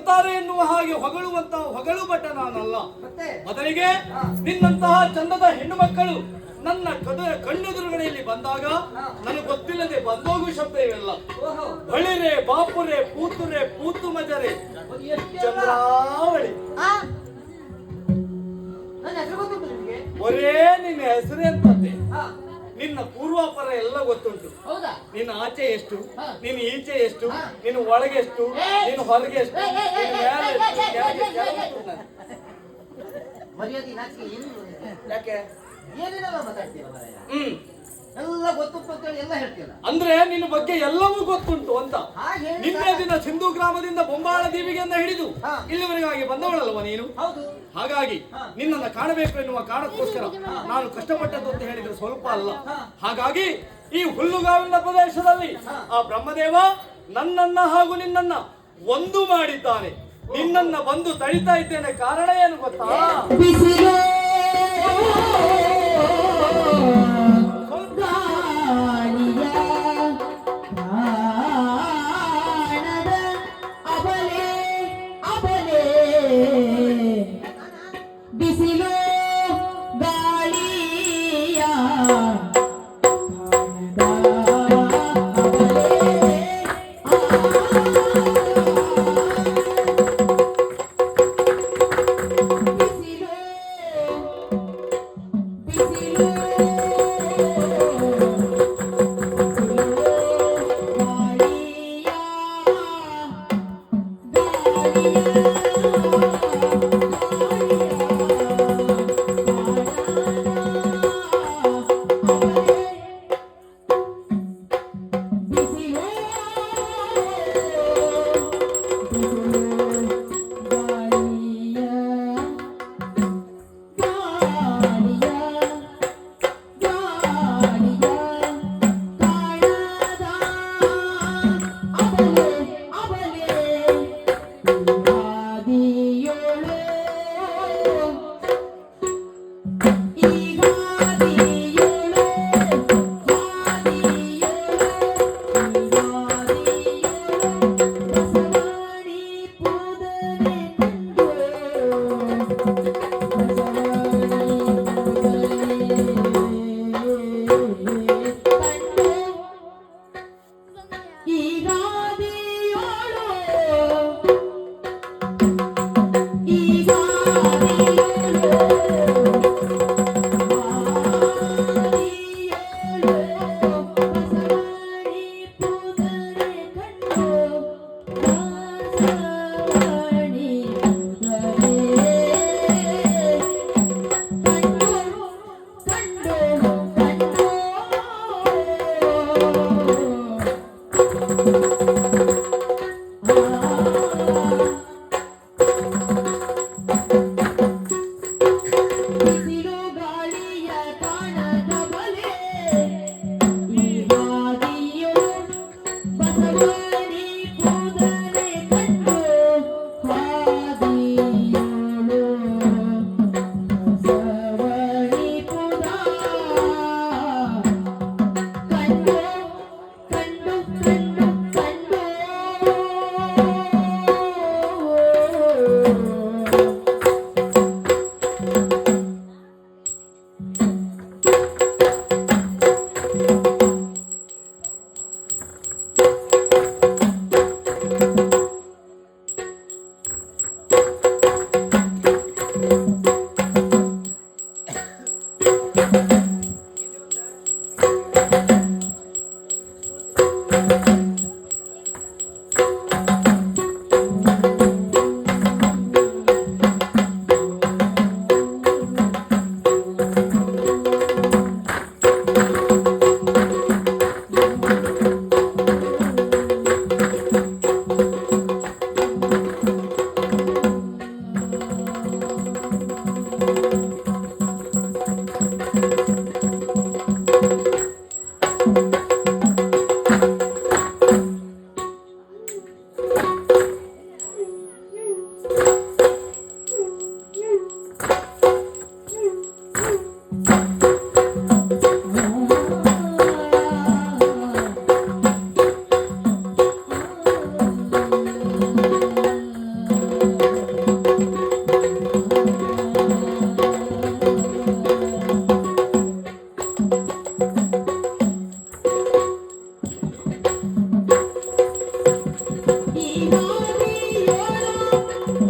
ಹೊಗಳುತ್ತಾರೆ ಎನ್ನುವ ಹಾಗೆ ಹೊಗಳುವಂತಹ ಹೊಗಳು ಬಟ್ಟ ನಾನಲ್ಲ. ಮೊದಲಿಗೆ ನಿನ್ನಂತಹ ಚಂದದ ಹೆಣ್ಣು ಮಕ್ಕಳು ನನ್ನ ಕಣ್ಣೆದುರುಗಡೆಯಲ್ಲಿ ಬಂದಾಗ ನನಗೆ ಗೊತ್ತಿಲ್ಲದೆ ಬಂದೋಗು ಶಬ್ದ ಇವೆಲ್ಲ. ಬಳಿರೆ ಬಾಪುರೆ ಪೂತುರೆ ಪೂತು ಮಜರೆ ಚಂದ್ರಾವಳಿ. ಒರೇ ನಿನ್ನ ಹೆಸರೇ ಅಂತಂದೆ. ನಿನ್ನ ಪೂರ್ವಾಪರ ಎಲ್ಲ ಗೊತ್ತುಂಟು. ನಿನ್ನ ಆಚೆ ಎಷ್ಟು, ನಿನ್ನ ಈಚೆ ಎಷ್ಟು, ನಿನ್ನ ಒಳಗೆ ಎಷ್ಟು, ನಿನ್ನ ಹೊರಗೆ ಎಷ್ಟು, ಯಾಕೆ ಎಲ್ಲ ಗೊತ್ತುಂಟು ಅಂತ ಹೇಳಿ ಎಲ್ಲ ಹೇಳ್ತೀರ. ಅಂದ್ರೆ ನಿನ್ನ ಬಗ್ಗೆ ಎಲ್ಲವೂ ಗೊತ್ತುಂಟು ಅಂತ. ನಿನ್ನೆ ದಿನ ಸಿಂಧು ಗ್ರಾಮದಿಂದ ಬೊಂಬಾಳ ದೀವಿಗೆಯಿಂದ ಹಿಡಿದು ಇಲ್ಲಿವರೆಗಾಗಿ ಬಂದವಳಲ್ವ ನೀನು. ಹಾಗಾಗಿ ನಿನ್ನನ್ನು ಕಾಣಬೇಕು ಎನ್ನುವ ಕಾರಣಕ್ಕೋಸ್ಕರ ನಾನು ಕಷ್ಟಪಟ್ಟದ್ದು ಅಂತ ಹೇಳಿದ್ರೆ ಸ್ವಲ್ಪ ಅಲ್ಲ. ಹಾಗಾಗಿ ಈ ಹುಲ್ಲುಗಾವಿನ ಪ್ರದೇಶದಲ್ಲಿ ಆ ಬ್ರಹ್ಮದೇವ ನನ್ನನ್ನ ಹಾಗೂ ನಿನ್ನನ್ನ ಒಂದು ಮಾಡಿದ್ದಾನೆ. ನಿನ್ನನ್ನ ಬಂದು ತಡಿತಾ ಇದ್ದೇನೆ. ಕಾರಣ ಏನು ಗೊತ್ತಾ?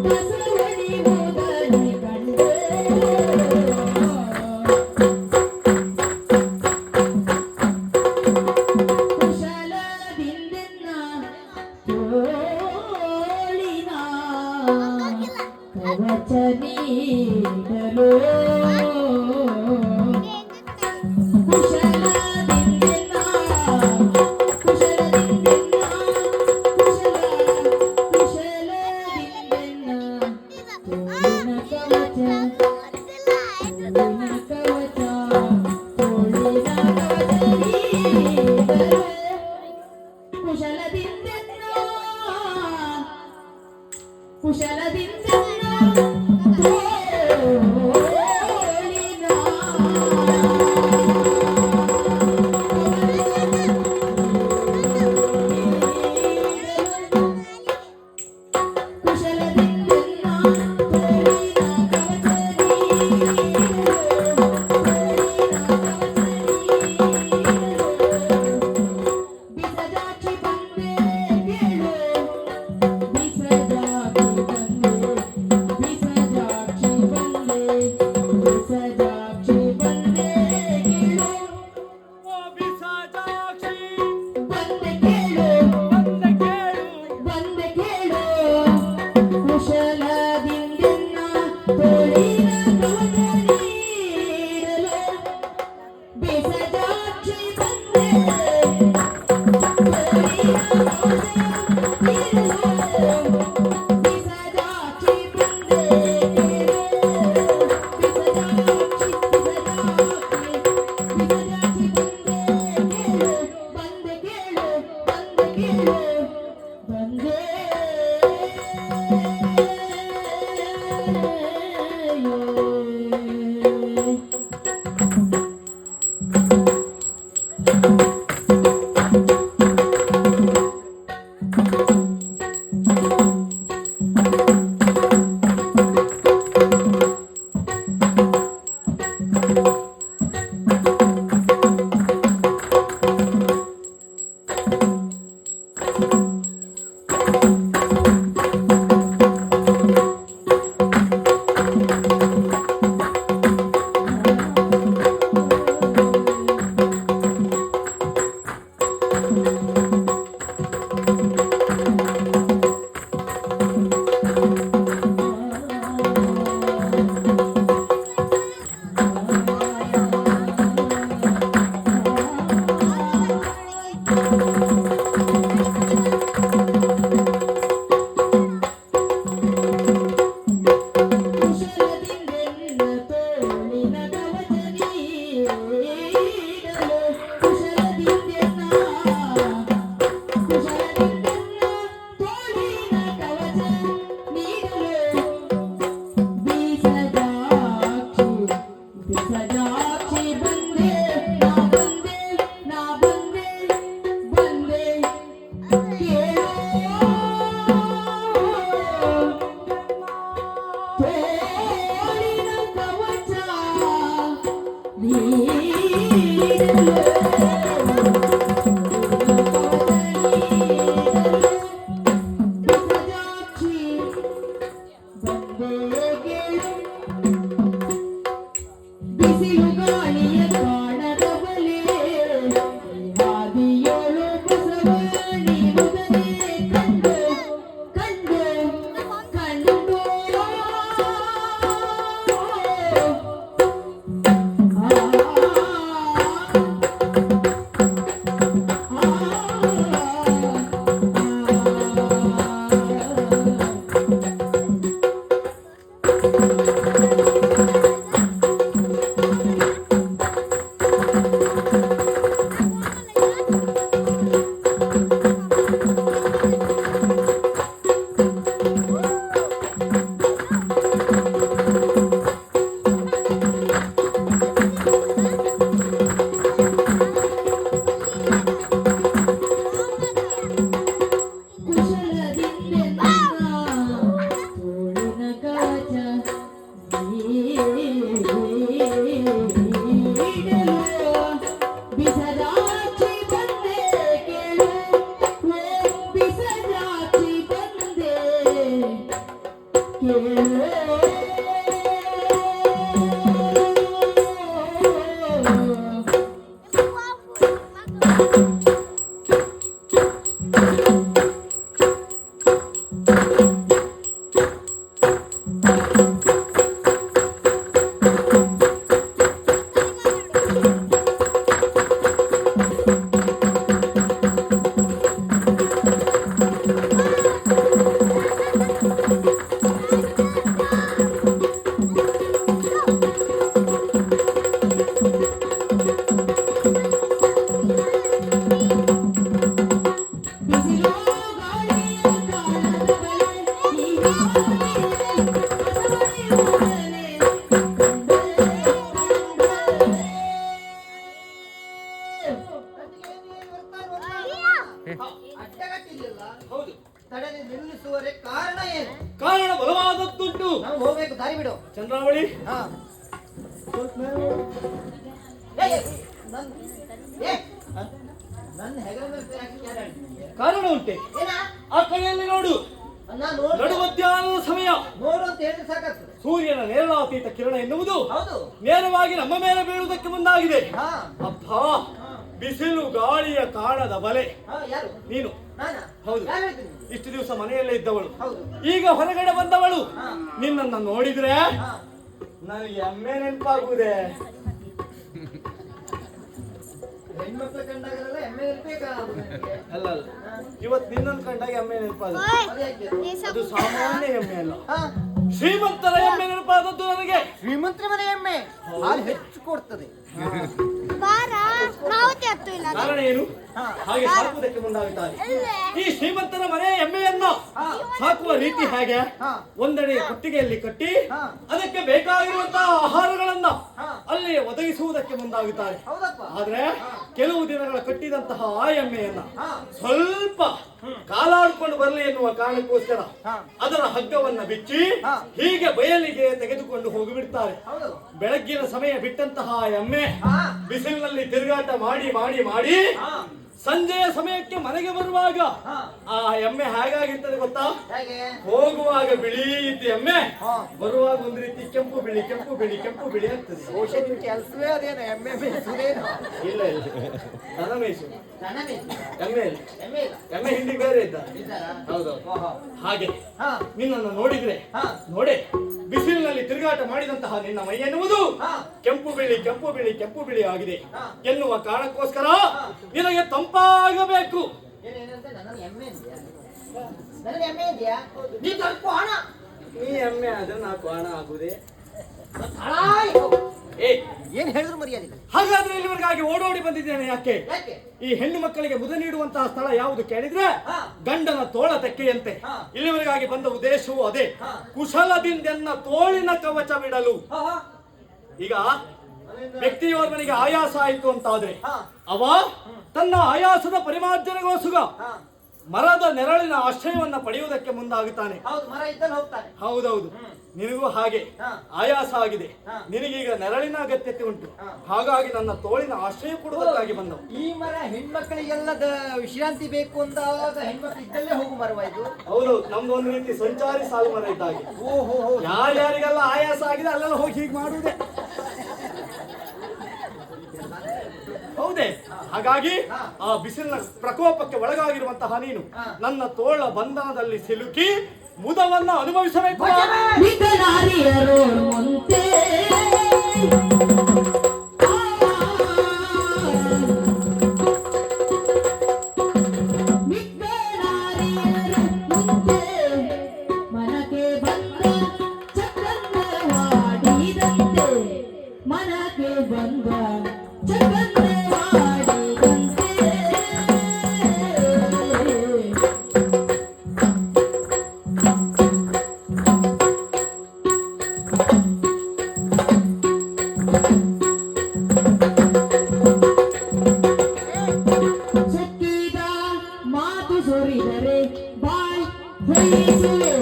ಬಸವನಿ ಹೋದನಿ ಕಂಡೆ ಕುಶಲದಿಂದೆನ್ನ ತೋಳಿನ ಕವಚ ನೀಡಲು ಕುಶಲದಿಂದೆನ್ನ ಕುಶಲದಿಂದೆನ್ನ ಕುಶಲದಿಂದೆನ್ನ ತೋಳಿನ ಕವಚ ತೋಳಿನ ಕವಚ ತೋಳಿನ ಕವಚ ನೀಡಲು ಕುಶಲದಿಂದೆನ್ನ ಕುಶಲದಿಂದೆನ್ನ ತೋಳಿನ ಕುಶಲದಿಂದೆನ್ನ ತೋಳಿನ ಕವಚ ಬಿಸಜಾಕ್ಷಿ ಬಂದೆ ಕೇಳು ಬಿಸಜಾಕ್ಷಿ ಬಂದೆ ಬಿಸಜಾಕ್ಷಿ ಬಂದೆ ಬಿಸಜಾಕ್ಷಿ ಬಂದೆ ಕೇಳು ಓ ಬಿಸಜಾಕ್ಷಿ ಬಂದೆ ಕೇಳು ಬಂದೆ ಕೇಳು ಬಂದೆ ಕೇಳು ಕುಶಲದಿಂದೆನ್ನ ತೋಳಿನ ಕವಚ ನೀಡಲು ಬಿಸಜಾಕ್ಷಿ ಬಂದೆ ತೋಳಿನ ಕವಚ ನೀಡಲು ಬಿಸಜಾಕ್ಷಿ ಬಂದೆ ಕೇಳು ಬಿಸಜಾಕ್ಷಿ ಬಿಸಜಾಕ್ಷಿ ಬಂದೆ ಕೇಳು ಬಂದೆ ಕೇಳು ಬಂದೆ ಕೇಳು ಬಂದೆ ಅಡ್ಡಗಟ್ಟಿದೆಯಲ್ಲ ಹೌದು. ತಡೆದು ನಿಲ್ಲಿಸುವರೆ ಕಾರಣ ಏನು? ಕಾರಣ ಬಲವಾದದ್ದುಂಟು. ನಾವು ಹೋಗ್ಬೇಕು, ದಾರಿ ಬಿಡು. ಚಂದ್ರಾವಳಿ ಹಾ ನನ್ನ ಹೆಗಲ ಮೇಲೆ ಕೈ ಹಾಕಿ ಯಾರು ಹೇಳಿದ್ರು? ಕಾರಣ ಉಂಟೆ. ಏನ? ಆ ಕಡೆಯಲ್ಲಿ ನೋಡು, ನಾನು ನಡು ಮಧ್ಯಾಹ್ನದ ಸಮಯ. ನೋಡು ಅಂತ ಹೇಳಿದ್ರೆ ಸಾಕಾಗ್ತದೆ. ಸೂರ್ಯನ ನೇರಳಾತೀತ ಕಿರಣ ಎನ್ನುವುದು ಹೌದು. ನೇರವಾಗಿ ನಮ್ಮ ಮೇಲೆ ಬೀಳುವುದಕ್ಕೆ ಮುಂದಾಗಿದೆ. ಹಾ ಅಬ್ಬಾ, ಬಿಸಿಲು ಗಾಳಿಯ ಕಾಣದ ಬಲೆ. ಹಾ ಯಾರು? ನೀನು. ನಾನಾ? ಹೌದು. ಯಾರು ಹೇಳ್ತೀನಿ? ಇಷ್ಟು ದಿವಸ ಮನೆಯಲ್ಲೇ ಇದ್ದವಳು, ಹೌದು. ಈಗ ಹೊರಗಡೆ ಬಂದವಳು. ಹಾ. ನಿನ್ನನ್ನು ನೋಡಿದ್ರೆ ಹಾ. ನನಗೆ ಎಮ್ಮೆ ನೆನಪಾಗುವುದೇ. ಹೆಣ್ಮಕ್ಳು ಕಂಡಾಗಲೆಲ್ಲ ಎಮ್ಮೆ ಇರ್ಬೇಕಾ? ಅಲ್ಲ ಅಲ್ಲ, ಇವತ್ತು ನಿನ್ನನ್ನು ಕಂಡಾಗ ಎಮ್ಮೆ ನೆನಪಾಗುತ್ತೆ. ಅದು ಸಾಮಾನ್ಯ ಎಮ್ಮೆ ಅಲ್ಲ, ಹಾ, ಶ್ರೀಮಂತರ ಎಮ್ಮೆ ನೆನಪಾದದ್ದು ನನಗೆ. ಶ್ರೀಮಂತರ ಮನೆ ಎಮ್ಮೆ ಹಾಲು ಹೆಚ್ಚು ಕೊಡ್ತದೆ. ಕಾರಣ ಏನು? ಹಾ. ಹಾಗೆ ಸಾಕುವುದಕ್ಕೆ ಮುಂದಾಗುತ್ತಾರೆ. ಈ ಶ್ರೀಮಂತರ ಮನೆ ಎಮ್ಮೆಯನ್ನ ಹಾ. ಸಾಕುವ ರೀತಿ ಹೇಗೆ? ಹಾ. ಒಂದೆಡೆ ಕೊಟ್ಟಿಗೆಯಲ್ಲಿ ಕಟ್ಟಿ ಹಾ. ಅದಕ್ಕೆ ಬೇಕಾಗಿರುವಂತಹ ಆಹಾರಗಳನ್ನ ಹಾ. ಅಲ್ಲಿ ಒದಗಿಸುವುದಕ್ಕೆ ಮುಂದಾಗುತ್ತಾರೆ. ಹೌದಪ್ಪ. ಆದ್ರೆ ಕೆಲವು ದಿನಗಳ ಕಟ್ಟಿದಂತಹ ಆ ಎಮ್ಮೆಯನ್ನ ಹಾ. ಸ್ವಲ್ಪ ಕಾಲಾಡ್ಕೊಂಡು ಬರಲಿ ಎನ್ನುವ ಕಾರಣಕ್ಕೋಸ್ಕರ ಹಾ. ಅದರ ಹಗ್ಗವನ್ನ ಬಿಚ್ಚಿ ಹಾ. ಹೀಗೆ ಬಯಲಿಗೆ ತೆಗೆದುಕೊಂಡು ಹೋಗಿಬಿಡ್ತಾರೆ. ಹೌದು. ಬೆಳಗ್ಗಿನ ಸಮಯ ಬಿಟ್ಟಂತಹ ಎಮ್ಮೆ ಹಾ. ಬಿಸಿಲಿನಲ್ಲಿ ತಿರುಗಾಟ ಮಾಡಿ ಮಾಡಿ ಮಾಡಿ ಹಾ. ಸಂಜೆಯ ಸಮಯಕ್ಕೆ ಮನೆಗೆ ಬರುವಾಗ ಹಾ. ಆ ಎಮ್ಮೆ ಹೇಗಾಗಿರ್ತದೆ ಗೊತ್ತಾ? ಹೇಗೆ? ಹೋಗುವಾಗ ಬಿಳಿ ಇದ್ದ ಎಮ್ಮೆ ಹಾ. ಬರುವಾಗ ಒಂದು ರೀತಿ ಕೆಂಪು ಬಿಳಿ ಕೆಂಪು ಬಿಳಿ ಕೆಂಪು ಬಿಳಿ ಆಗ್ತದೆ. ಸೋಷಿಯಲ್ ಕೆಲಸವೇ ಅದೇನು? ಎಮ್ಮೆ ಮೇಯಿಸುವುದೇನು? ಇಲ್ಲ ಇಲ್ಲ, ದನ ಮೇಯಿಸು. ದನ ಮೇಯಿಸು. ಎಮ್ಮೆ ಇಲ್ಲ. ಎಮ್ಮೆ ಇಲ್ಲ. ಎಮ್ಮೆ ಹಿಂದಿಗೆ ಬೇರೆ ಇದ್ದ. ಇದ್ದಾರಾ? ಹೌದೌದು. ಓಹೋ. ಹಾಗೆ ಹಾ. ನಿನ್ನನ್ನು ನೋಡಿದ್ರೆ ಹಾ. ನೋಡೆ, ಬಿಸಿಲಿನಲ್ಲಿ ತಿರುಗಾಟ ಮಾಡಿದಂತಹ ನಿನ್ನ ಮೈ ಎನ್ನುವುದು ಹಾ. ಕೆಂಪು ಬಿಳಿ ಕೆಂಪು ಬಿಳಿ ಕೆಂಪು ಬಿಳಿ ಆಗಿದೆ ಹಾ. ಎನ್ನುವ ಕಾರಣಕ್ಕೋಸ್ಕರ ನಿನಗೆ ತಂಪಾಗಬೇಕು. ಏನೇನಂತೆ? ನನ್ನ ಎಮ್ಮೆ ಇದೆಯಾ? ನನ್ನ ಎಮ್ಮೆ ಇದೆಯಾ? ನೀ ತರ್ಕು ಹಣ. ನೀ ಎಮ್ಮೆ ಆದ್ರೆ ನಾಲ್ಕು ಹಣ ಆಗುದೇ. ಏ, ಏನ್ ಹೇಳಿದ್ರು ಮರ್ಯಾದಿಲ್ಲ. ಹಾಗಾದ್ರೆ ಇಲ್ಲಿವರೆಗಾಗಿ ಓಡೋಡಿ ಬಂದಿದ್ದೇನೆ ಯಾಕೆ? ಯಾಕೆ? ಈ ಹೆಣ್ಣು ಮಕ್ಕಳಿಗೆ ಮುದ ನೀಡುವಂತಹ ಸ್ಥಳ ಯಾವುದು ಕೇಳಿದ್ರೆ ಹಾ. ಗಂಡನ ತೋಳ ತೆಕ್ಕೆಯಂತೆ. ಹಾ. ಇಲ್ಲಿವರೆಗಾಗಿ ಬಂದ ಉದ್ದೇಶವೂ ಅದೇ. ಹಾ. ಕುಶಲದಿಂದೆನ್ನ ತೋಳಿನ ಕವಚವಿಡಲು. ಹಾ, ಹಾ. ಈಗ ವ್ಯಕ್ತಿಯೋರ್ವನಿಗೆ ಆಯಾಸ ಆಯಿತು ಅಂತಾದ್ರೆ ಹಾ. ಅವ ತನ್ನ ಆಯಾಸದ ಪರಿಮಾರ್ಜನೆಗೋಸ್ಕರ ಹಾ. ಮರದ ನೆರಳಿನ ಆಶ್ರಯವನ್ನ ಪಡೆಯುವುದಕ್ಕೆ ಮುಂದಾಗುತ್ತಾನೆ. ಹೌದು, ಮರ ಇದ್ದಲ್ಲಿ ಹೋಗ್ತಾನೆ. ಹೌದೌದು. ನಿನಗೂ ಹಾಗೆ ಹಾ. ಆಯಾಸ ಆಗಿದೆ. ಹಾ. ನಿನಗೀಗ ನೆರಳಿನ ಅಗತ್ಯತೆ ಉಂಟು. ಹಾ. ಹಾಗಾಗಿ ನನ್ನ ತೋಳಿನ ಆಶ್ರಯ ಕೊಡುವುದಕ್ಕಾಗಿ ಬಂದವು. ಈ ಮರ ಹೆಣ್ಮಕ್ಳಿಗೆಲ್ಲ ವಿಶ್ರಾಂತಿ ಬೇಕು ಅಂದಾಗ ಹೆಣ್ಮಕ್ಳು ಇದ್ದಲ್ಲೇ ಹೋಗು ಮರವ ಇದು. ಹೌದೌದು, ನಮ್ದು ಒಂದು ರೀತಿ ಸಂಚಾರಿ ಸಾಲು ಮರ ಇದ್ದಾಗೆ. ಓಹೋ. ಯಾರ್ಯಾರಿಗೆಲ್ಲ ಆಯಾಸ ಆಗಿದೆ ಅಲ್ಲೆಲ್ಲ ಹೋಗಿ ಹೀಗೆ ಮಾಡುವುದೇ. ಹೌದೇ? ಹಾಗಾಗಿ ಆ ಬಿಸಿಲಿನ ಪ್ರಕೋಪಕ್ಕೆ ಒಳಗಾಗಿರುವಂತಹ ನೀನು ನನ್ನ ತೋಳ ಬಂಧನದಲ್ಲಿ ಸಿಲುಕಿ ಮುದವನ್ನ ಅನುಭವಿಸಬೇಕು. ವಿಕಲಾರಿಯರು ಮುಂತೆ ವಿಕಲಾರಿಯರು ಮುಂತೆ ಮನಕ್ಕೆ ಬಂದ ಚಕ್ರವಾಡಿದಂತೆ ಮನಕ್ಕೆ ಬಂದ ಚಕ್ರವಾಡಿದಂತೆ ಸೊಕ್ಕಿದ ಮಾತು ಸುರಿದರೆ ಬಾಯ್ ಹೊಯ್ಸುವೆ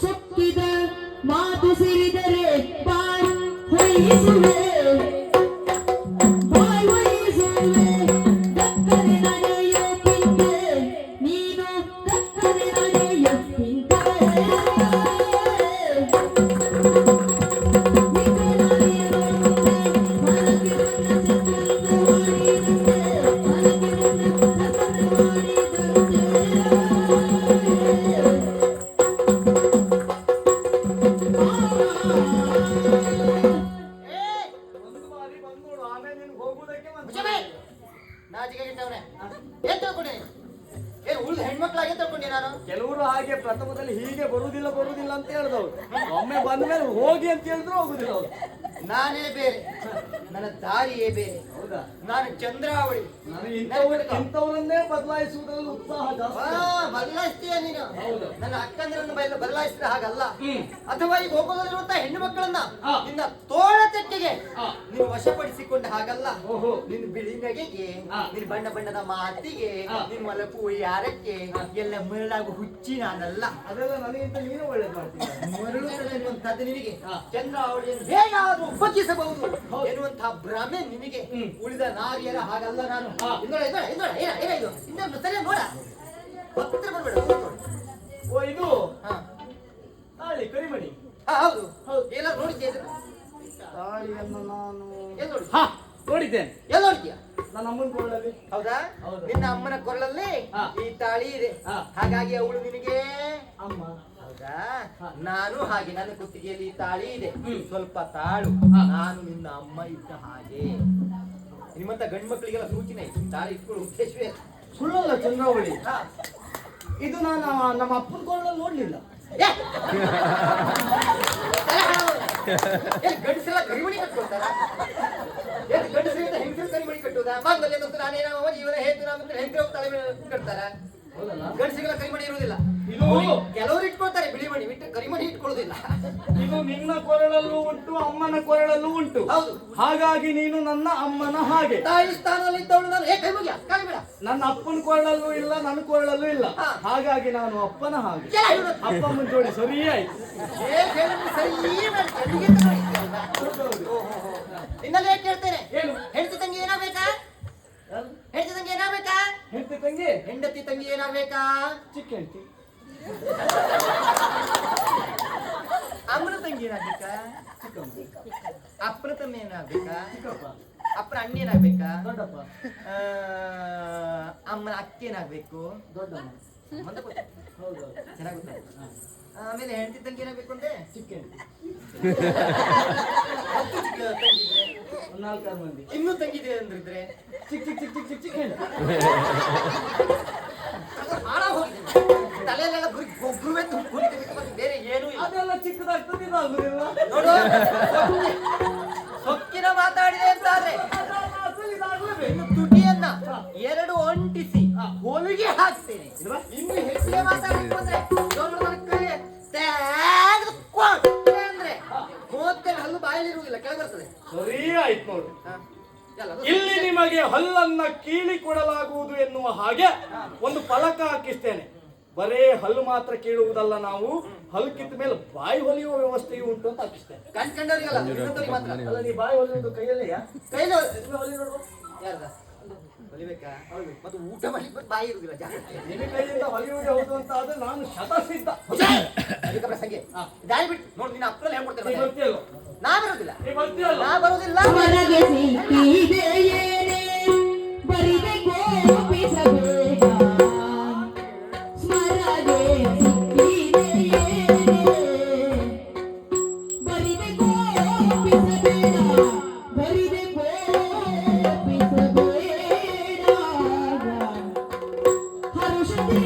ಸೊಕ್ಕಿದ ಮಾತು ಸಿರಿದರೆ ಬಾಯ್ ಹೊಯ್ಸುವೆ ಬಾಯ್ ಹೊಯ್ಸುವೆ ದಕ್ಕನೆ ನಡೆಯುತ್ತಿದ್ದೆ ನೀನು ದಕ್ಕನೆ ನಡೆಯುತ್ತಿದ್ದೆ ಒಟ್ಟಲ್ಲಿ ಹೀಗೆ ಬರುವುದಿಲ್ಲ ಅಂತ ಹೇಳಿದವ್ರು. ಒಮ್ಮೆ ಬಂದ ಮೇಲೆ ಹೋಗಿ ಅಂತ ಹೇಳಿದ್ರು ಹೋಗುದಿಲ್ಲ ಅವ್ರು. ನಾನೇ ಬೇರೆ, ನನ್ನ ದಾರಿಯೇ ಬೇರೆ. ಹೌದಾ? ನಾನು ಚಂದ್ರಾವಳಿ. ನನಗೆ ಇಂಥವರನ್ನೇ ಬದಲಾಯಿಸುವುದರಲ್ಲಿ ಉತ್ಸಾಹ ಜಾಸ್ತಿ. ಬದಲಾಯಿಸ್ತೀಯ ನೀನು? ಹೌದು. ನನ್ನ ಅಕ್ಕಂದ್ರನ್ನು ಬದಲಾಯಿಸಿದ ಹಾಗಲ್ಲ. ಅಥವಾ ಈ ಗೋಕುಲದಲ್ಲಿರುವಂತಹ ಹೆಣ್ಣು ಮಕ್ಕಳನ್ನ ನಿನ್ನ ತೋಳ ತೆಕ್ಕೆಗೆ ನೀನು ವಶಪಡಿಸಿಕೊಂಡ ಹಾಗಲ್ಲ. ನಿನ್ನ ಬಿಳಿ ನಗೆಗೆ, ನಿನ್ನ ಬಣ್ಣ ಬಣ್ಣದ ಮಾತಿಗೆ, ನಿನ್ನ ಮಲಪು ಯಾರಕ್ಕೆ ಎಲ್ಲ ಮರಳಾಗು ಹುಚ್ಚಿ ನಾನಲ್ಲ. ಅದೆಲ್ಲ ನನಗಿಂತ ನೀನು ಒಳ್ಳೇದು ಮಾಡ್ತೀನಿ. ಮರಳುತ್ತದೆ ಎನ್ನುವಂತದ್ದು ನಿನಗೆ, ಚಂದ್ರಾವಳಿಯನ್ನು ಹೇಗಾದ್ರೂ ಉಪಜಿಸಬಹುದು ಎನ್ನುವಂತಹ ಭ್ರಮೆ ನಿನಗೆ. ಉಳಿದ ನಾರಿಯರ ಹಾಗಲ್ಲ ನಾನು. ಇನ್ನೊಂದು ಸರಿ ನೋಡ, ಹತ್ರ ಬರ್ಬೇಡ. ಓ ಇದು ತಾಳಿ ಕರಿಮಣಿ. ಹೌದು ಹೌದು. ಎಲ್ಲ ನೋಡಿದ್ದೆ ತಾಳಿಯನ್ನು ನಾನು ಎಲ್ಲಿ ನೋಡಿ? ನೋಡಿದ್ದೇನೆ. ಎಲ್ಲ ನೋಡಿದ್ಯಾ? ನನ್ನ ಅಮ್ಮನ ಕೊರಳಲ್ಲಿ. ಹೌದಾ? ನಿನ್ನ ಅಮ್ಮನ ಕೊರಳಲ್ಲಿ ಈ ತಾಳಿ ಇದೆ. ಹಾಗಾಗಿ ಅವಳು ನಿನಗೆ ಅಮ್ಮ. ಹೌದಾ? ನಾನು ಹಾಗೆ, ನನ್ನ ಕುತ್ತಿಗೆಯಲ್ಲಿ ಈ ತಾಳಿ ಇದೆ. ಸ್ವಲ್ಪ ತಾಳು, ನಾನು ನಿನ್ನ ಅಮ್ಮ ಇದ್ದ ಹಾಗೆ. ನಿಮ್ಮಂತ ಗಂಡು ಮಕ್ಕಳಿಗೆಲ್ಲ ಸೂಚನೆ, ತಾಳಿ ಇಟ್ಕೊಳ್ಳೋ ಉದ್ದೇಶವೇ ಸುಳ್ಳಲ್ಲ ಚಂದ್ರಾವಳಿ. ಇದು ನಾನು ನಮ್ಮ ಅಪ್ಪನ ಕೊರಳಲ್ಲಿ ನೋಡ್ಲಿಲ್ಲ. ಗಂಡಸೆಲ್ಲ ಕರಿಮಣಿ ಕಟ್ಕೊಳ್ತಾರ? ಗಂಡಸರಿಂದ ಹೆಂಗಸರು ಕರಿಮಣಿ ಕಟ್ಟುವುದಾ? ಮಾಂಗಲ್ಯ ಮತ್ತು ನಾನೇನೋ ಜೀವನ ಹೇತು ನಾಮ ಹೆಂಗರು ತಲೆ ಕಟ್ತಾರ. ಗಂಡಸಿಗೆಲ್ಲ ಕರಿಮಣಿ ಇರುವುದಿಲ್ಲ. ಇದು ಕೆಲವರು ಇಟ್ಕೊಳ್ತಾರೆ ಬಿಳಿ ಮಣಿ, ಬಿಟ್ಟು ಕರಿಮಣಿ ಇಟ್ಕೊಳ್ಳೋದಿಲ್ಲ. ಇದು ನಿನ್ನ ಕೊರಳಲ್ಲೂ ಉಂಟು, ಅಮ್ಮನ ಕೊರಳಲ್ಲೂ ಉಂಟು. ಹೌದು. ಹಾಗಾಗಿ ನೀನು ನನ್ನ ಅಮ್ಮನ ಹಾಗೆ. ತಾಯಿ ಸ್ಥಾನದಲ್ಲಿ ಇದ್ದವಳು ನಾನು. ಕೈ ಮುಗಿಯ, ಕಾಲಿ ಬಿಡ. ನನ್ನ ಅಪ್ಪನ ಕೊರಳಲ್ಲೂ ಇಲ್ಲ, ನನ್ನ ಕೊರಳಲ್ಲೂ ಇಲ್ಲ. ಹಾಗಾಗಿ ನಾನು ಅಪ್ಪನ ಹಾಗೆ. ಅಪ್ಪ ಮುಂಚೋಡಿ ಸರಿ ಆಯ್ತು. ನಿನ್ನಲ್ಲಿ ಹೇಗೆ ಕೇಳ್ತೇನೆ, ಏನು? ಹೆಂಡತಿ ತಂಗಿ ಏನಾಗ್ಬೇಕಾ? ಹೆಂಡತಿ ತಂಗಿ ಏನಾಗ್ಬೇಕಾ? ಹೆಂಡತಿ ತಂಗಿ, ಹೆಂಡತಿ ತಂಗಿ ಏನಾಗ್ಬೇಕಾ? ಚಿಕ್ಕ ಹೆಂಡತಿ. ಅಮ್ಮನ ತಂಗಿ ಏನಾಗ್ಬೇಕಾ? ಅಪ್ಪನ ತಮ್ಮ ಏನಾಗ್ಬೇಕಾ? ಅಪ್ಪನ ಅಣ್ಣ ಏನಾಗ್ಬೇಕಾ? ದೊಡ್ಡಪ್ಪ. ಅಮ್ಮನ ಅಕ್ಕಿ ಏನಾಗ್ಬೇಕು? ದೊಡ್ಡಮ್ಮ. ಹೌದು. ಚೆನ್ನಾಗಿ ಗೊತ್ತಾಯ್ತು. ಆಮೇಲೆ ಹೆಂಡತಿ ತಂಗಿ ಏನಾಗ್ಬೇಕು ಅಂದ್ರೆ ಚಿಕ್ಕ ಹೆಂಡತಿ. ತಂಗಿದ್ರೆ 4 ಮಂದಿ. ಇನ್ನೂ ತಂಗಿದೆ ಅಂದ್ರಿದ್ರೆ ಚಿಕ್ಕ ಚಿಕ್ಕ ಚಿಕ್ಕ ಚಿಕ್ಕ ಚಿಕ್ಕ ಹೆಂಡತಿ. ತಲೆಯಲ್ಲೆಲ್ಲ ಗೊಬ್ಬರವೇ ತುಂಬಿಟ್ಟು ಮತ್ತೆ ಬೇರೆ ಏನು ಇಲ್ಲ. ಅದೆಲ್ಲ ಚಿಕ್ಕದಾಗ್ತದೆ, ಇದಾಗುದಿಲ್ಲ. ನೋಡು, ಸೊಕ್ಕಿನ ಮಾತಾಡಿದೆ ಅಂತಾದ್ರೆ ಇನ್ನು ತುಟಿಯನ್ನ 2 ಅಂಟಿಸಿ ಹೊಲಿಗೆ ಹಾಕ್ತೇನೆ. ಇನ್ನು ಹೆಚ್ಚಿಗೆ ಮಾತಾಡಿದ್ರು ಅಂದ್ರೆ ಅಂದ್ರೆ ಹೋಗ್ತೇನೆ, ಹಲ್ಲು ಬಾಯಲ್ಲಿರುವುದಿಲ್ಲ, ಕೆಳಗೆ ಬರ್ತದೆ. ಸರಿ ಆಯ್ತು ನೋಡು. ಇಲ್ಲಿ ನಿಮಗೆ ಹಲ್ಲನ್ನ ಕೀಳಿ ಕೊಡಲಾಗುವುದು ಎನ್ನುವ ಹಾಗೆ ಒಂದು ಫಲಕ ಹಾಕಿಸ್ತೇನೆ. ಬರೇ ಹಲ್ಲು ಮಾತ್ರ ಕೀಳುವುದಲ್ಲ, ನಾವು ಹಲ್ಲು ಕಿತ್ತ ಮೇಲೆ ಬಾಯಿ ಹೊಲಿಯುವ ವ್ಯವಸ್ಥೆಯು ಉಂಟು ಅಂತ ಹಾಕಿಸ್ತೇನೆ. ಕಂಡ್ಕೊಂಡವ್ರಿಗಲ್ಲ, ಇನ್ನೊಂದವ್ರಿಗೆ ಮಾತ್ರ. ಅಲ್ಲ, ನೀ ಬಾಯಿ ಹೊಲಿಯುವುದು ಕೈಯಲ್ಲಿಯಾ? ಕೈಲಿ ಹೊಲಿ ನೋಡುವ. ಯಾರ್ದ ಹೊಲಿಬೇಕಾ? ಮತ್ತೆ ಊಟ ಮಾಡ್ಲಿಕ್ಕೆ ಬಾಯಿ ಇರುವುದಿಲ್ಲ ಜಾಗ್ರತೆ. ನಿನ್ನ ಕೈಯಿಂದ ಹೊಲಿಯುವುದು ಹೌದು ಅಂತ ಆದ್ರೆ ನಾನು ಶತಸಿದ್ಧ. ಅದಕ್ಕೆ ಪ್ರಸಂಗೆ ದಾರಿ ಬಿಟ್ಟು ನೋಡಿ, ನಿನ್ನ ಅಪ್ಪನಲ್ಲಿ ಹೇಳ್ಕೊಡ್ತೇನೆ. ನೀ ಬರ್ತೀಯಲ್ಲ? ನಾ ಬರೋದಿಲ್ಲ, ನೀ ಬರ್ತೀಯಲ್ಲ? ನಾ ಬರೋದಿಲ್ಲ. ಹೊರಗೆ ಸಿಕ್ಕಿದೆಯೇನೆ ಬರಿದೆ ಕೋಪಿಸಬೇಡ, ಸ್ಮರಗೆ ಸಿಕ್ಕಿದೆಯೇನೆ ಬರಿದೆ ಕೋಪಿಸಬೇಡ, ಬರಿದೆ ಕೋಪಿಸಬೇಡ. ಹರುಷತೆ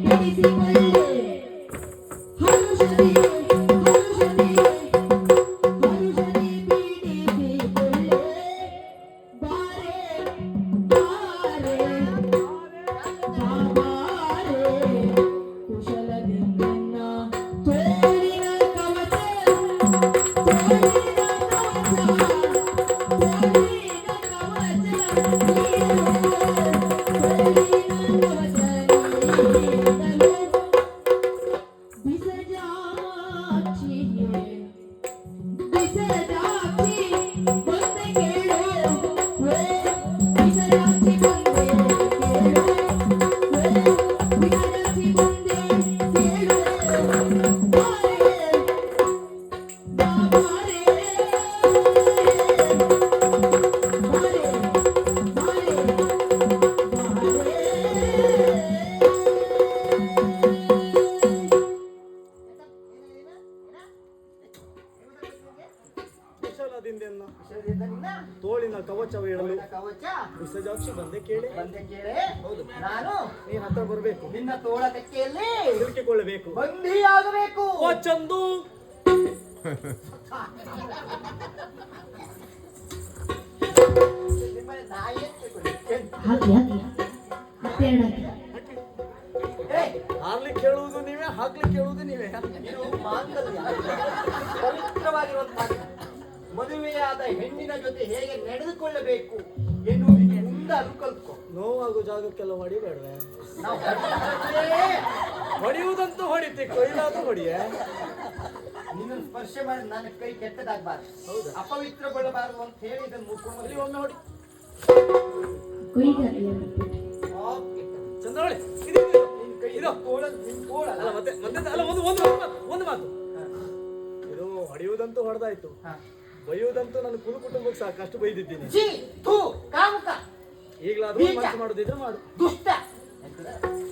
ಬಿಡಿಸಿಕೊಳ್ಳೆ, ಹರುಷತೆ ಹರುಷತೆ ಹರುಷತೆ ಬಿಡಿಸಿಕೊಳ್ಳೆ, ಬಾರೆ ಮಾಡಿದ ನಿನ್ನ ತೋಳಿನ ಕವಚವ ಇಡಲು ತೋಳಿನ ಕವಚ ವಿಸರ್ಜಾಕ್ಷಿ ಬಂದೆ ಕೇಳಿ ಬಂದೆ ಕೇಳೆ. ಹೌದು. ನಾನು ನೀನ್ ಹತ್ರ ಬರ್ಬೇಕು, ನಿನ್ನ ತೋಳ ತೆಕ್ಕೆಯಲ್ಲಿ ಸಿಲುಕಿಕೊಳ್ಳಬೇಕು, ಬಂಧಿಯಾಗಬೇಕು. ಓ ಚಂದು ನಿಮ್ಮನೆ ನಾಯಿ ಅಂತ ತಿಳ್ಕೊಳ್ಳಿ. ಹಾಕಿ ಹಾಕಿ ಮತ್ತೆರಡು ಹಾಕಿ. ಹಾರ್ಲಿಕ್ಕೆ ಹೇಳುವುದು ನೀವೇ, ಹಾಕ್ಲಿಕ್ಕೆ ಹೇಳುವುದು ನೀವೇ. ಇದು ಮಾಂಗಲ್ಯ, ಪವಿತ್ರವಾಗಿರುವಂತಹ ಮದುವೆಯಾದ ಹೆಣ್ಣಿನ ಜೊತೆ ಹೇಗೆ ನಡೆದುಕೊಳ್ಳಬೇಕು ಎನ್ನುವುದಕ್ಕೆ ಮುಂದಾದ್ರೂ ಕಲ್ತ್ಕೊ. ನೋವಾಗೋ ಜಾಗಕ್ಕೆಲ್ಲ ಹೊಡಿಬೇಡ್ವೆ. ನಾವು ಹೊರಟಿದ್ರೆ ಹೊಡೆಯುವುದಂತೂ ಹೊಡಿತೆ, ಕೊಯ್ಲಾದ್ರೂ ಹೊಡಿಯೇ. ನಿನ್ನನ್ನು ಸ್ಪರ್ಶ ಮಾಡಿ ನನ್ನ ಕೈ ಕೆಟ್ಟದಾಗಬಾರ್ದು, ಹೌದಾ? ಅಪವಿತ್ರಗೊಳ್ಳಬಾರದು ಅಂತ ಹೇಳಿ ಇದನ್ನು ಮುಖದಲ್ಲಿ ಒಮ್ಮೆ ಹೊಡಿ. ಕೊಯ್ದಾರಿ ಚಂದ್ರವಳಿ ನಿನ್ನ ಕೈ ಇದು ನಿನ್ನ ತೋಳ ಅಲ್ಲ ಮತ್ತೆ ಮತ್ತೆ ಅಲ್ಲ ಒಂದು ಮಾತು. ಇದು ಹೊಡೆಯುವುದಂತೂ ಹೊಡೆದಾಯ್ತು, ಬೈಯುವುದಂತೂ ನನ್ನ ಕುಲು ಕುಟುಂಬಕ್ಕೆ ಸಾಕಷ್ಟು ಬೈದಿದ್ದೀನಿ. ಜೀ ಥೂ ಕಾಮುಕ ಈಗಲಾದ್ರೂ ಮನಸ್ಸು ಮಾಡುದಿದ್ರೆ ಮಾಡು, ದುಷ್ಟ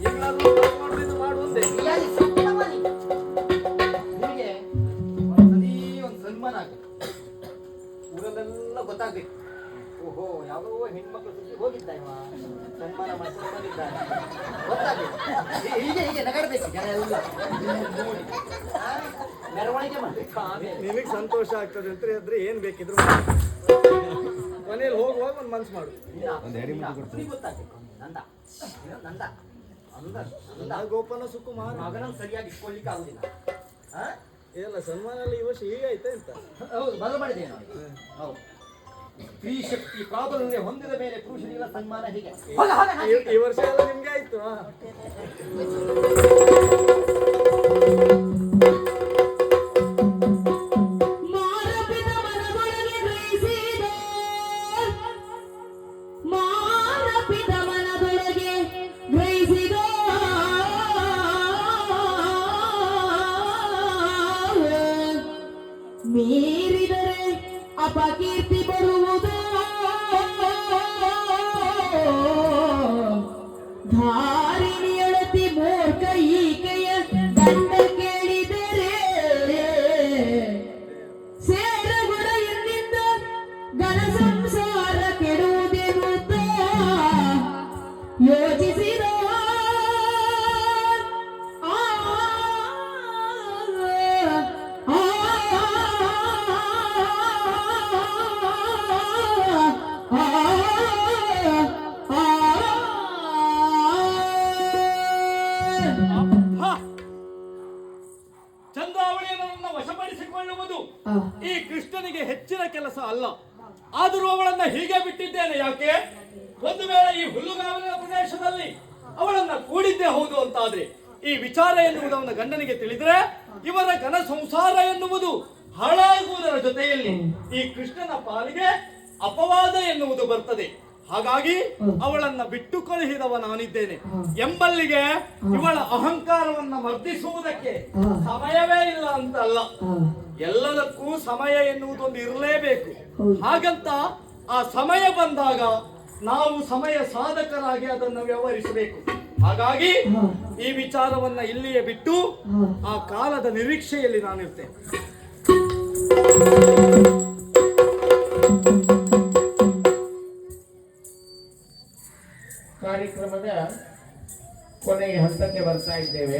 ಈಗಲಾದ್ರೂ ಮನಸ್ಸು ಮಾಡುದಿದ್ರೆ ಮಾಡು ಒಂದೇ. ಯಾರಿ ಸತ್ತವನಿ. ನಿನಗೆ ಒಂದ್ಸಲಿ ಒಂದು ಸನ್ಮಾನ ಆಗಬೇಕು, ಊರಲ್ಲೆಲ್ಲ ಗೊತ್ತಾಗ್ಬೇಕು. ಓಹೋ ಯಾವ ಹೆಣ್ಮಕ್ಳು ಸುದ್ದಿ ಹೋಗಿದ್ದ ಇವ, ಸನ್ಮಾನ ಮಾಡ್ಕೊಂಡು ಬಂದಿದ್ದಾನೆ ಗೊತ್ತಾಗ್ಬೇಕು. ಹೀಗೆ ಹೀಗೆ ನಗಡ್ಬೇಕು ಜನ ಎಲ್ಲ ನೋಡಿ, ಮೆರವಣಿಗೆ ಮಾಡ್ಬೇಕು. ನಿನಗೆ ಸಂತೋಷ ಆಗ್ತದೆ ಅಂತ ಹೇಳಿದ್ರೆ ಏನ್ ಬೇಕಿದ್ರು ಮನೇಲಿ ಹೋಗುವಾಗ ಒಂದು ಮನ್ಸು ಮಾಡು. ಗೊತ್ತಾಗ್ಬೇಕು. ನಂದ ಇದು ನಂದ ಅಂದ ನಂದ ಗೋಪನ ಸುಕುಮಾರ ಮಗನನ್ನು ಸರಿಯಾಗಿ ಇಟ್ಕೊಳ್ಳಿಕ್ಕೆ ಆಗುದಿಲ್ಲ. ಇಲ್ಲ ಸನ್ಮಾನ ಎಲ್ಲ ಈ ವರ್ಷ ಹೀಗೆ ಆಯ್ತಾ ಅಂತ. ಹೌದು ಬದಲು ಮಾಡಿದ್ದೇವೆ ನಾವು. ಹೌದು, ಸ್ತ್ರೀ ಶಕ್ತಿ ಪ್ರಾಬಲ್ಯ ಹೊಂದಿದ ಮೇಲೆ ಪುರುಷನಿಗೆ ಸನ್ಮಾನ ಹೀಗೆ. ಈ ವರ್ಷ ಎಲ್ಲ ನಿಮ್ಗೆ ಆಯ್ತು. ಮಾರಪಿತ ಮನದೊಳಗೆ ಗ್ರಹಿಸಿದ, ಮಾರಪಿತ ಮನದೊಳಗೆ ಗ್ರಹಿಸಿದ, ಮೀರಿದರೆ ಅಪಕೀರ್ತಿ ಬರುವುದು, ಧಾರಿಣಿಯೊಳತಿ ಮೂರ್ಖ ಈಕೆಯ ಗಂಡ ಕೇಳಿದರೆ, ಸೇರಗುಡ ಎನ್ನಿಂದ ಘನ ಸಂಸಾರ ಕೆಡುವುದೆನ್ನುತ್ತ ಯೋಚಿಸಿದ. ಚಂದ್ರಾವಳಿಯನ್ನು ವಶಪಡಿಸಿಕೊಳ್ಳುವುದು ಈ ಕೃಷ್ಣನಿಗೆ ಹೆಚ್ಚಿನ ಕೆಲಸ ಅಲ್ಲ. ಆದರೂ ಅವಳನ್ನ ಹೀಗೆ ಬಿಟ್ಟಿದ್ದೇನೆ ಯಾಕೆ? ಒಂದು ವೇಳೆ ಈ ಹುಲ್ಲುಗಾವಲಿನ ಪ್ರದೇಶದಲ್ಲಿ ಅವಳನ್ನ ಕೂಡಿದ್ದೇ ಹೌದು ಅಂತಾದ್ರೆ ಈ ವಿಚಾರ ಎನ್ನುವುದು ಅವನ ಗಂಡನಿಗೆ ತಿಳಿದ್ರೆ ಇವರ ಘನ ಸಂಸಾರ ಎನ್ನುವುದು ಹಾಳಾಗುವುದರ ಜೊತೆಯಲ್ಲಿ ಈ ಕೃಷ್ಣನ ಪಾಲಿಗೆ ಅಪವಾದ ಎನ್ನುವುದು ಬರ್ತದೆ. ಹಾಗಾಗಿ ಅವಳನ್ನ ಬಿಟ್ಟು ಕಳುಹಿದವ ನಾನಿದ್ದೇನೆ ಎಂಬಲ್ಲಿಗೆ ಇವಳ ಅಹಂಕಾರವನ್ನ ಮರ್ದಿಸುವುದಕ್ಕೆ ಸಮಯವೇ ಇಲ್ಲ ಅಂತಲ್ಲ, ಎಲ್ಲದಕ್ಕೂ ಸಮಯ ಎನ್ನುವುದೊಂದು ಇರಲೇಬೇಕು. ಹಾಗಂತ ಆ ಸಮಯ ಬಂದಾಗ ನಾವು ಸಮಯ ಸಾಧಕರಾಗಿ ಅದನ್ನು ವ್ಯವಹರಿಸಬೇಕು. ಹಾಗಾಗಿ ಈ ವಿಚಾರವನ್ನ ಇಲ್ಲಿಯೇ ಬಿಟ್ಟು ಆ ಕಾಲದ ನಿರೀಕ್ಷೆಯಲ್ಲಿ ನಾನಿರ್ತೇನೆ. ಕಾರ್ಯಕ್ರಮದ ಕೊನೆಯ ಹಂತಕ್ಕೆ ಬರ್ತಾ ಇದ್ದೇವೆ.